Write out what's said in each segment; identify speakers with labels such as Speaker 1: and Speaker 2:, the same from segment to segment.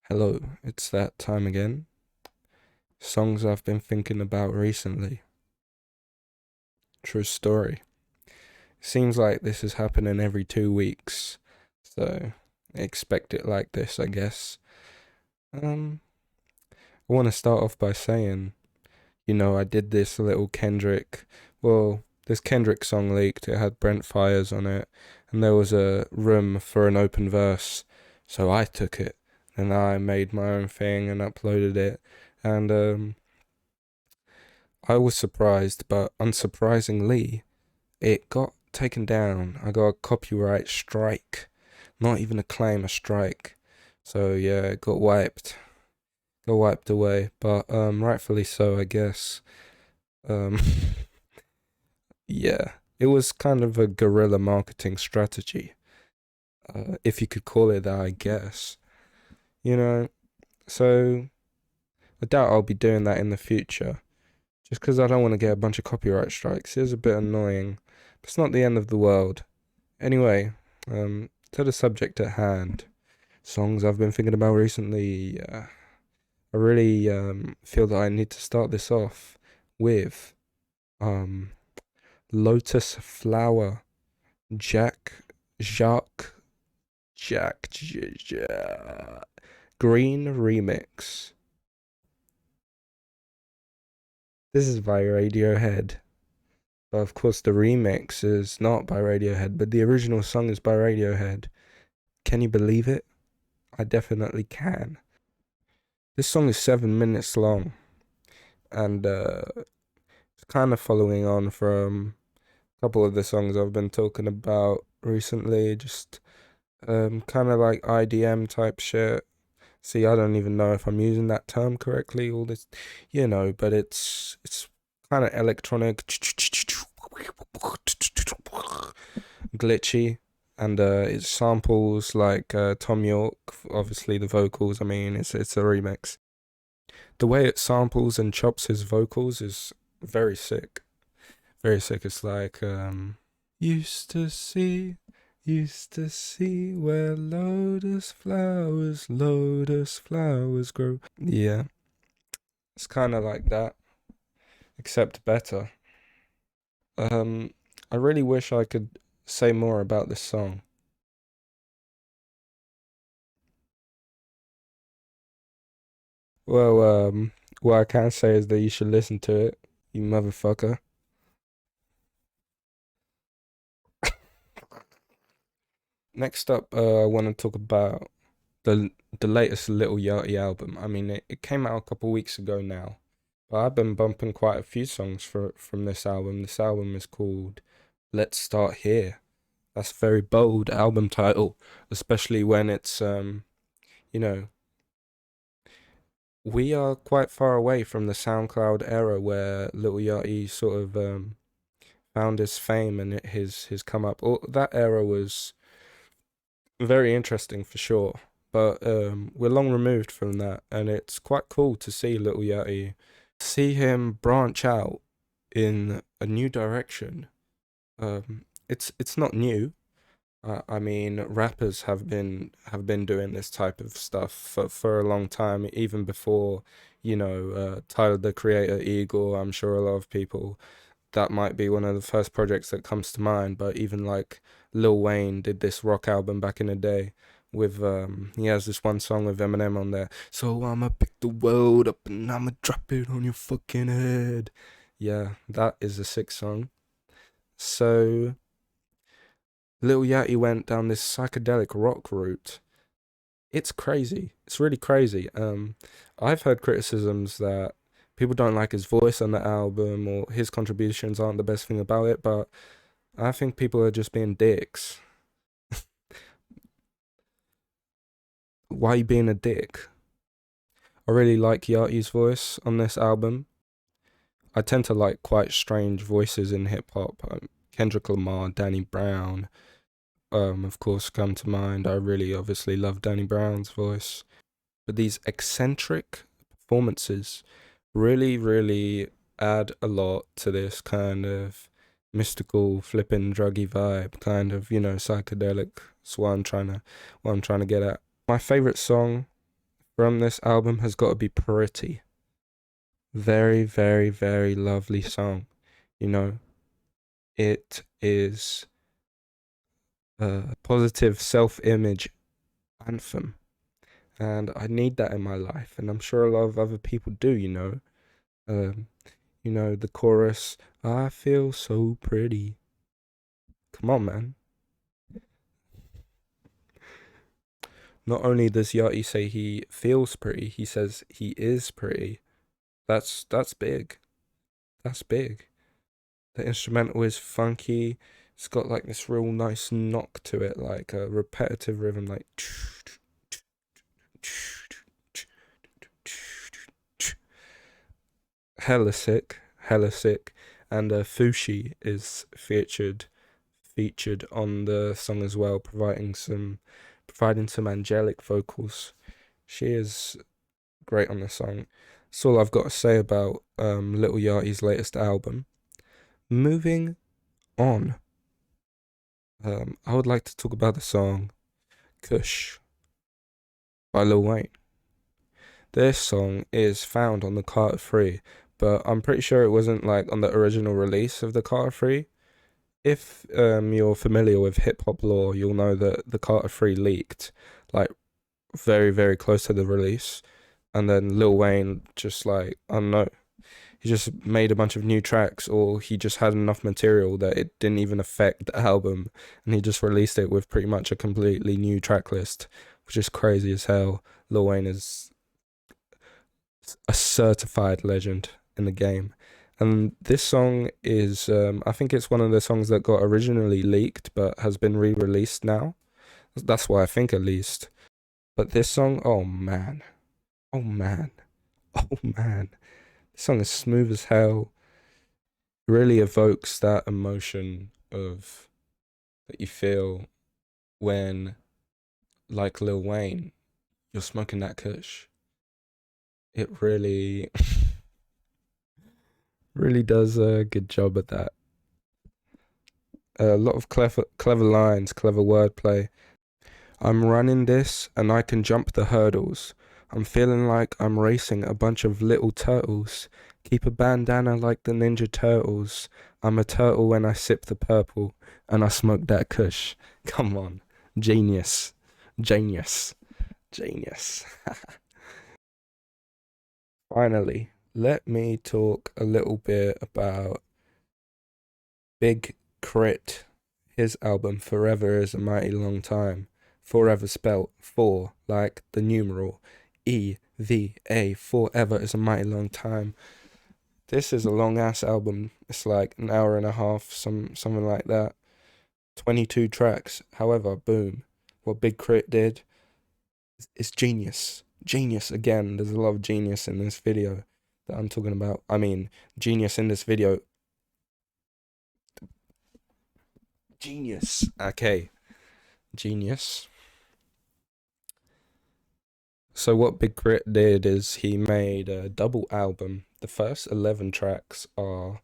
Speaker 1: Hello, it's that time again. Songs I've been thinking about recently. True story. Seems like this is happening every 2 weeks, so expect it like this, I guess. Um, I want to start off by saying, I did this little this Kendrick song leaked. It had Brent Fires on it, and there was a room for an open verse, so I took it and I made my own thing and uploaded it, and I was surprised, but unsurprisingly, it got taken down. I got a copyright strike. Not even a claim, a strike. So yeah, it got wiped. Got wiped away. But rightfully so, I guess. Um yeah. It was kind of a guerrilla marketing strategy. If you could call it that, I guess. You know, so I doubt I'll be doing that in the future. Just because I don't want to get a bunch of copyright strikes. It is a bit annoying. But it's not the end of the world. Anyway, to the subject at hand. Songs I've been thinking about recently. I really feel that I need to start this off with um, Lotus Flower, Jack, Jacques, Greene remix. This is by Radiohead. But of course, the remix is not by Radiohead, but the original song is by Radiohead. Can you believe it? I definitely can. This song is 7 minutes long, and it's kind of following on from a couple of the songs I've been talking about recently. Just kind of like IDM type shit. See, I don't even know if I'm using that term correctly. All this, but it's kind of electronic, glitchy, and it samples like Tom York. Obviously, the vocals. I mean, it's a remix. The way it samples and chops his vocals is very sick. Very sick. It's like used to see, used to see where lotus flowers grow. Yeah, it's kind of like that, except better. Um, I really wish I could say more about this song. Well, what I can say is that you should listen to it, you motherfucker. Next up, I want to talk about the the latest Lil Yachty album. I mean, it came out a couple weeks ago now, but I've been bumping quite a few songs from this album. This album is called Let's Start Here. That's a very bold album title, especially when it's you know, we are quite far away from the SoundCloud era where Lil Yachty sort of found his fame and his come up. All, that era was very interesting for sure. But we're long removed from that, and it's quite cool to see Little Yachty, see him branch out in a new direction. It's not new. I mean, rappers have been doing this type of stuff for a long time, even before, Tyler the Creator, Eagle. I'm sure a lot of people that might be one of the first projects that comes to mind. But even like Lil Wayne did this rock album back in the day with he has this one song with Eminem on there. So I'ma pick the world up and I'ma drop it on your fucking head. Yeah, that is a sick song. So Lil Yachty went down this psychedelic rock route. It's crazy. It's really crazy. I've heard criticisms that people don't like his voice on the album or his contributions aren't the best thing about it, but I think people are just being dicks. Why are you being a dick? I really like Yachty's voice on this album. I tend to like quite strange voices in hip hop. Kendrick Lamar, Danny Brown, of course, come to mind. I really obviously love Danny Brown's voice. But these eccentric performances really, really add a lot to this kind of mystical, flippin' druggy vibe, kind of, psychedelic. That's what I'm trying to get at. My favorite song from this album has got to be Pretty. Very, very, very lovely song. You know, it is a positive self-image anthem, and I need that in my life, and I'm sure a lot of other people do, you know. Um, the chorus, I feel so pretty. Come on, man. Not only does Yachty say he feels pretty, he says he is pretty. That's big. That's big. The instrumental is funky. It's got like this real nice knock to it, like a repetitive rhythm, like hella sick, hella sick. And Fushi is featured on the song as well, providing some angelic vocals. She is great on the song. That's all I've got to say about Lil Yachty's latest album. Moving on, I would like to talk about the song Kush by Lil Wayne. This song is found on the K.R.I.T, but I'm pretty sure it wasn't like on the original release of the K.R.I.T. If you're familiar with hip hop lore, you'll know that the K.R.I.T leaked like very, very close to the release, and then Lil Wayne just like, I don't know, he just made a bunch of new tracks, or he just had enough material that it didn't even affect the album, and he just released it with pretty much a completely new track list, which is crazy as hell. Lil Wayne is a certified legend in the game. And this song is, I think it's one of the songs that got originally leaked but has been re released now. That's why I think, at least. But this song, oh man, oh man, oh man. This song is smooth as hell. Really evokes that emotion of that you feel when, like Lil Wayne, you're smoking that Kush. It really, really does a good job at that. A lot of clever lines, clever wordplay. I'm running this and I can jump the hurdles. I'm feeling like I'm racing a bunch of little turtles. Keep a bandana like the Ninja Turtles. I'm a turtle when I sip the purple and I smoke that Kush. Come on. Genius. Genius. Genius. Finally, let me talk a little bit about Big Crit, his album Forever is a Mighty Long Time. Forever spelt four, like the numeral EVA. Forever is a mighty long time. This is a long ass album. It's like an hour and a half, something like that. 22 tracks. However, boom. What Big Crit did is genius. Genius again. There's a lot of genius in this video that I'm talking about. I mean, genius in this video. Genius. Okay. Genius. So what Big Crit did is he made a double album. The first 11 tracks are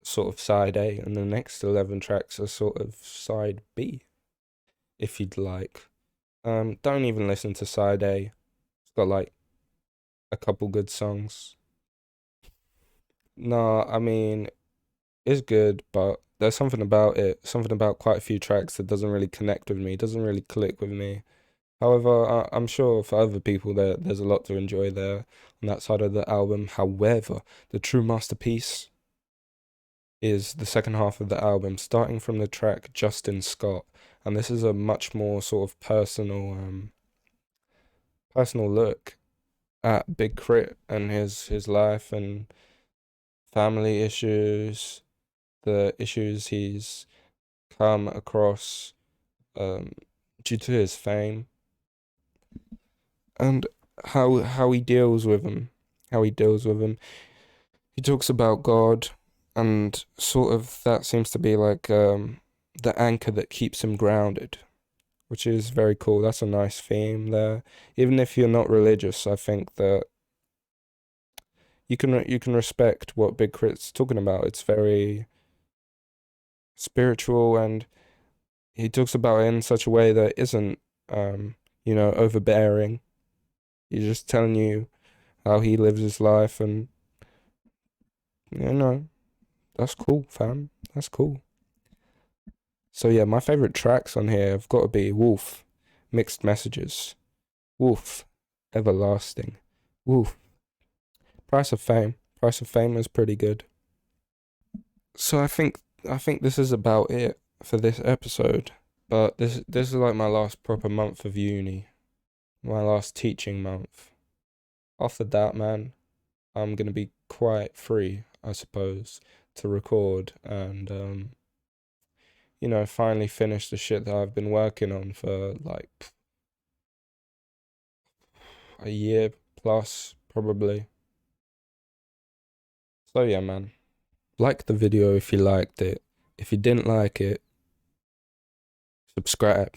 Speaker 1: sort of side A, and the next 11 tracks are sort of side B, if you'd like. Don't even listen to side A. It's got like a couple good songs. No, I mean, it's good, but there's something about quite a few tracks that doesn't really connect with me, doesn't really click with me. However, I'm sure for other people there's a lot to enjoy there on that side of the album. However, the true masterpiece is the second half of the album, starting from the track Justin Scott, and this is a much more sort of personal look at Big Crit and his life and family issues, the issues he's come across um, due to his fame, and how he deals with them. How he deals with them. He talks about God, and sort of that seems to be like the anchor that keeps him grounded, which is very cool. That's a nice theme there. Even if you're not religious, I think that you can respect what Big Crit's talking about. It's very spiritual, and he talks about it in such a way that isn't overbearing. He's just telling you how he lives his life, and that's cool, fam. That's cool. So yeah, my favorite tracks on here have got to be Wolf, Mixed Messages, Wolf, Everlasting, Wolf, Price of Fame. Price of Fame is pretty good. So I think this is about it for this episode. But this is like my last proper month of uni, my last teaching month. After that, man, I'm gonna be quite free, I suppose, to record and finally finish the shit that I've been working on for like a year plus, probably. So yeah, man. Like the video if you liked it. If you didn't like it, subscribe.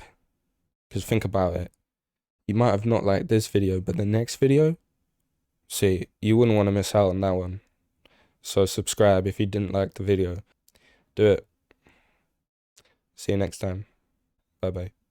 Speaker 1: Because think about it. You might have not liked this video, but the next video, see, you wouldn't want to miss out on that one. So subscribe if you didn't like the video. Do it. See you next time. Bye bye.